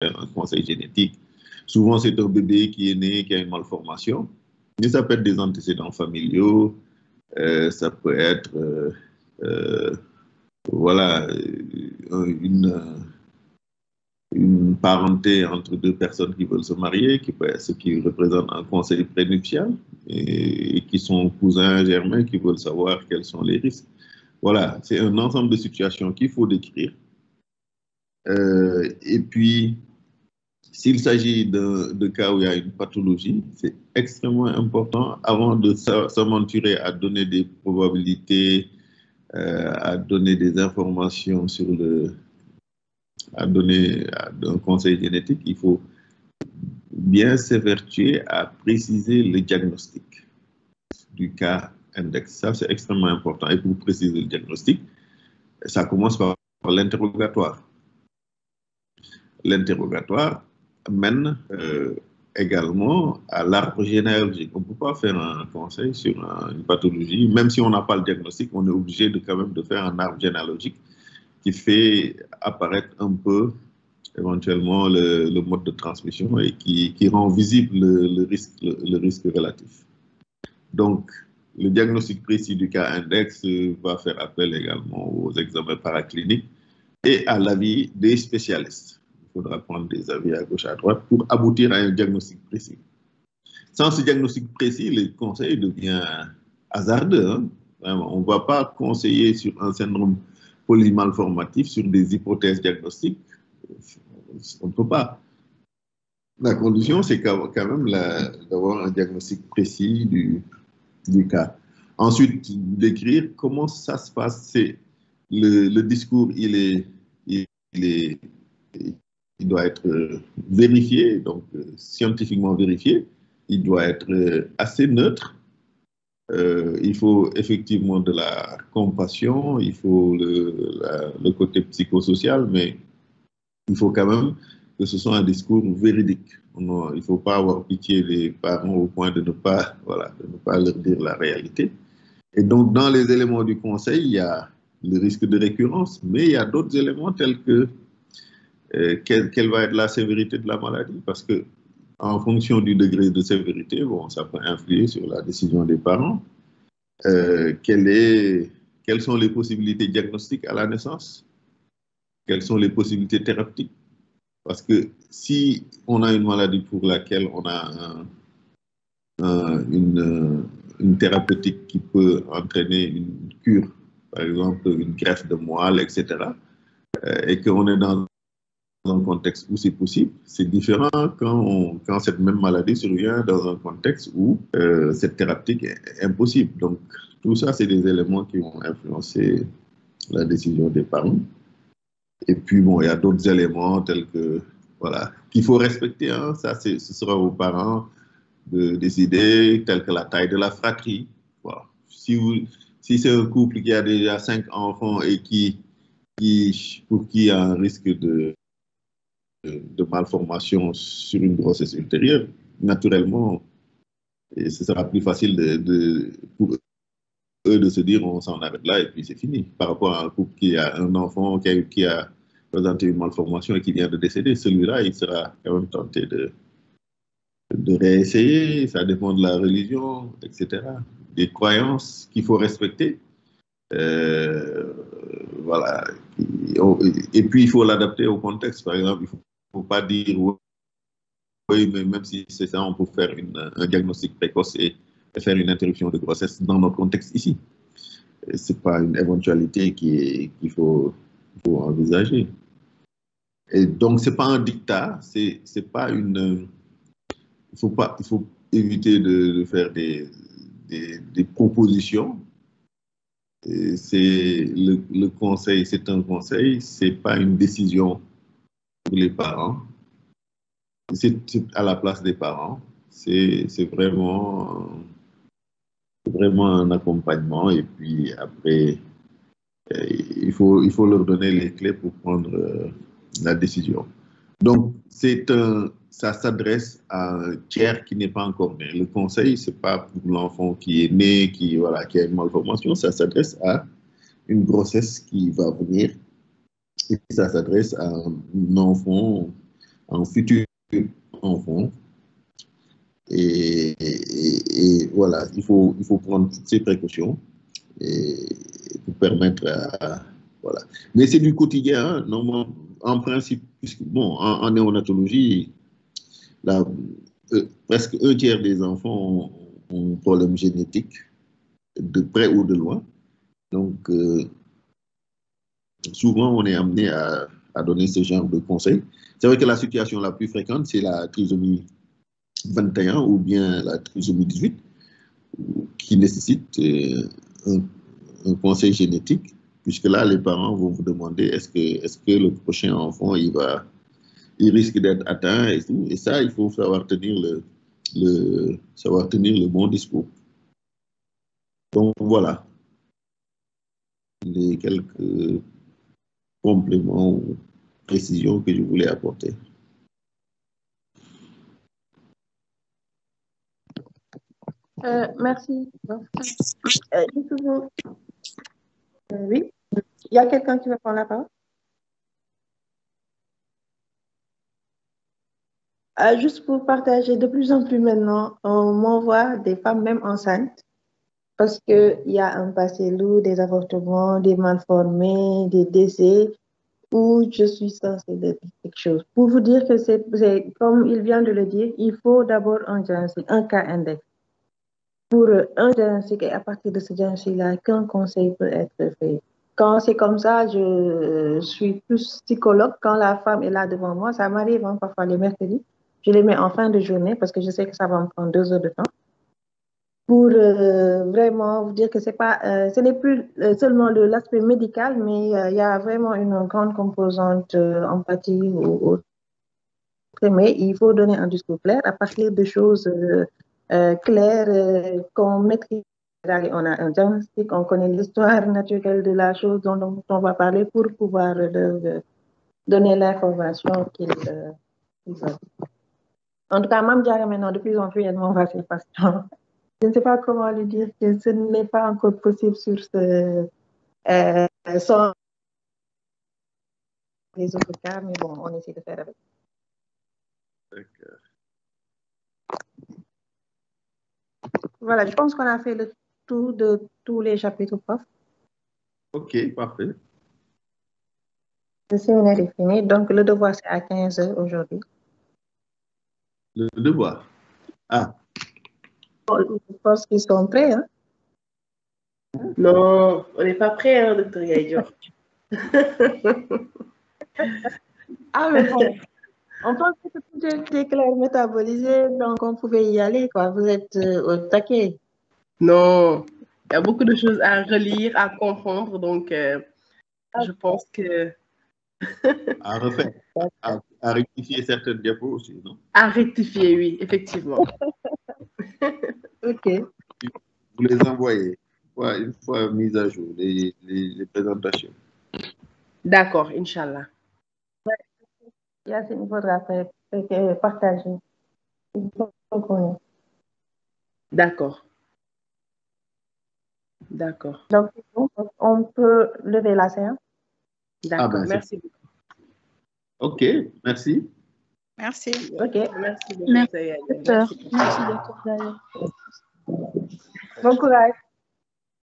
un conseil génétique. Souvent, c'est un bébé qui est né, qui a une malformation. Mais ça peut être des antécédents familiaux, ça peut être voilà, une parenté entre deux personnes qui veulent se marier, ce qui représente un conseil prénuptial, et qui sont cousins germains qui veulent savoir quels sont les risques. Voilà, c'est un ensemble de situations qu'il faut décrire. Et puis, s'il s'agit de cas où il y a une pathologie, c'est extrêmement important, avant de s'aventurer à donner des probabilités, à donner des informations à donner un conseil génétique, il faut bien s'évertuer à préciser le diagnostic du cas index. Ça, c'est extrêmement important. Et pour préciser le diagnostic, ça commence par l'interrogatoire. L'interrogatoire mène également à l'arbre généalogique. On ne peut pas faire un conseil sur une pathologie, même si on n'a pas le diagnostic, on est obligé quand même de faire un arbre généalogique qui fait apparaître un peu éventuellement le mode de transmission et qui rend visible le risque relatif. Donc, le diagnostic précis du cas index va faire appel également aux examens paracliniques et à l'avis des spécialistes. Il faudra prendre des avis à gauche, à droite pour aboutir à un diagnostic précis. Sans ce diagnostic précis, le conseil devient hasardeux. Hein? On ne va pas conseiller sur un syndrome polymalformatif, sur des hypothèses diagnostiques. On ne peut pas. La condition, c'est quand même d'avoir un diagnostic précis du cas. Ensuite, d'écrire comment ça se passe. Le discours, il doit être vérifié, donc scientifiquement vérifié. Il doit être assez neutre. Il faut effectivement de la compassion, il faut le côté psychosocial, mais il faut quand même que ce soit un discours véridique. Il ne faut pas avoir pitié des parents au point de ne pas leur dire la réalité. Et donc, dans les éléments du conseil, il y a le risque de récurrence, mais il y a d'autres éléments tels que quelle va être la sévérité de la maladie, parce que en fonction du degré de sévérité, bon, ça peut influer sur la décision des parents. Quelles sont les possibilités diagnostiques à la naissance? Quelles sont les possibilités thérapeutiques? Parce que si on a une maladie pour laquelle on a une thérapeutique qui peut entraîner une cure, par exemple une greffe de moelle, etc., et qu'on est dans un contexte où c'est possible, c'est différent quand cette même maladie survient dans un contexte où cette thérapeutique est impossible. Donc, tout ça, c'est des éléments qui vont influencer la décision des parents. Et puis, bon, il y a d'autres éléments tels que, voilà, qu'il faut respecter. Hein, ça, ce sera aux parents de décider, tels que la taille de la fratrie. Voilà. Si c'est un couple qui a déjà 5 enfants et pour qui il y a un risque de malformation sur une grossesse ultérieure, naturellement, et ce sera plus facile pour eux de se dire on s'en arrête là et puis c'est fini. Par rapport à un couple qui a un enfant qui a présenté une malformation et qui vient de décéder, celui-là, il sera quand même tenté de réessayer, ça dépend de la religion, etc. Des croyances qu'il faut respecter. Voilà. Et puis, il faut l'adapter au contexte. Par exemple, il ne faut pas dire oui, mais même si c'est ça, on peut faire un diagnostic précoce et faire une interruption de grossesse dans notre contexte ici. Ce n'est pas une éventualité qu'il faut envisager. Et donc, ce n'est pas un dictat, c'est pas une... Il faut éviter de faire des propositions. Le conseil, c'est un conseil, c'est pas une décision pour les parents. C'est à la place des parents. C'est vraiment un accompagnement. Et puis après, il faut leur donner les clés pour prendre la décision. Donc, ça s'adresse à un tiers qui n'est pas encore né. Le conseil, ce n'est pas pour l'enfant qui est né, qui a une malformation, ça s'adresse à une grossesse qui va venir et ça s'adresse à un enfant en futur enfant. Et voilà, il faut prendre toutes ces précautions et pour permettre à... Voilà. Mais c'est du quotidien, hein, normalement, en principe, puisque, bon, en néonatologie, là, presque un tiers des enfants ont un problème génétique, de près ou de loin. Donc, souvent, on est amené à donner ce genre de conseils. C'est vrai que la situation la plus fréquente, c'est la trisomie 21 ou bien la trisomie 18, qui nécessite un conseil génétique, puisque là, les parents vont vous demander est-ce que le prochain enfant, il risque d'être atteint et tout. Et ça, il faut savoir tenir savoir tenir le bon discours. Donc, voilà les quelques compléments ou précisions que je voulais apporter. Merci. Oui, il y a quelqu'un qui veut prendre la parole? Juste pour partager, de plus en plus maintenant, on m'envoie des femmes même enceintes parce qu'il y a un passé lourd, des avortements, des malformés, des décès, où je suis censée dire quelque chose. Pour vous dire que c'est comme il vient de le dire, il faut d'abord un diagnostic, un cas index. Pour un diagnostic, et à partir de ce diagnostic-là, qu'un conseil peut être fait. Quand c'est comme ça, je suis plus psychologue. Quand la femme est là devant moi, ça m'arrive parfois les mercredis. Je les mets en fin de journée parce que je sais que ça va me prendre 2 heures de temps. Pour vraiment vous dire que ce n'est plus seulement l'aspect médical, mais il y a vraiment une grande composante empathie ou autre. Mais il faut donner un discours clair à partir de choses claires qu'on maîtrise. On a un diagnostic, on connaît l'histoire naturelle de la chose dont on va parler pour pouvoir donner l'information qu'il veut. En tout cas, Mme Diarra, maintenant, de plus en plus, elle m'envoie ses patients. Je ne sais pas comment lui dire que ce n'est pas encore possible sur sans les autres cas, mais bon, on essaie de faire avec. D'accord. Voilà, je pense qu'on a fait le tour de tous les chapitres, prof. Ok, parfait. Le séminaire est fini, donc le devoir c'est à 15 heures aujourd'hui. Le devoir. Ah. Je pense qu'ils sont prêts. Hein? Non, on n'est pas prêts, hein, docteur Gaïdior. Ah, mais bon, on pense que tout est clair, métabolisé, donc on pouvait y aller, quoi. Vous êtes au taquet. Non, il y a beaucoup de choses à relire, à comprendre, donc je pense que... À refaire, à rectifier certaines diapos aussi, non? À rectifier, oui, effectivement. Ok. Vous les envoyez une fois mises à jour, les présentations. D'accord, Inch'Allah. Yacine, il faudra partager. D'accord. D'accord. Donc, on peut lever la séance. D'accord, merci beaucoup. Ok, merci. Merci. Ok. Merci, docteur. Merci, docteur. Bon courage.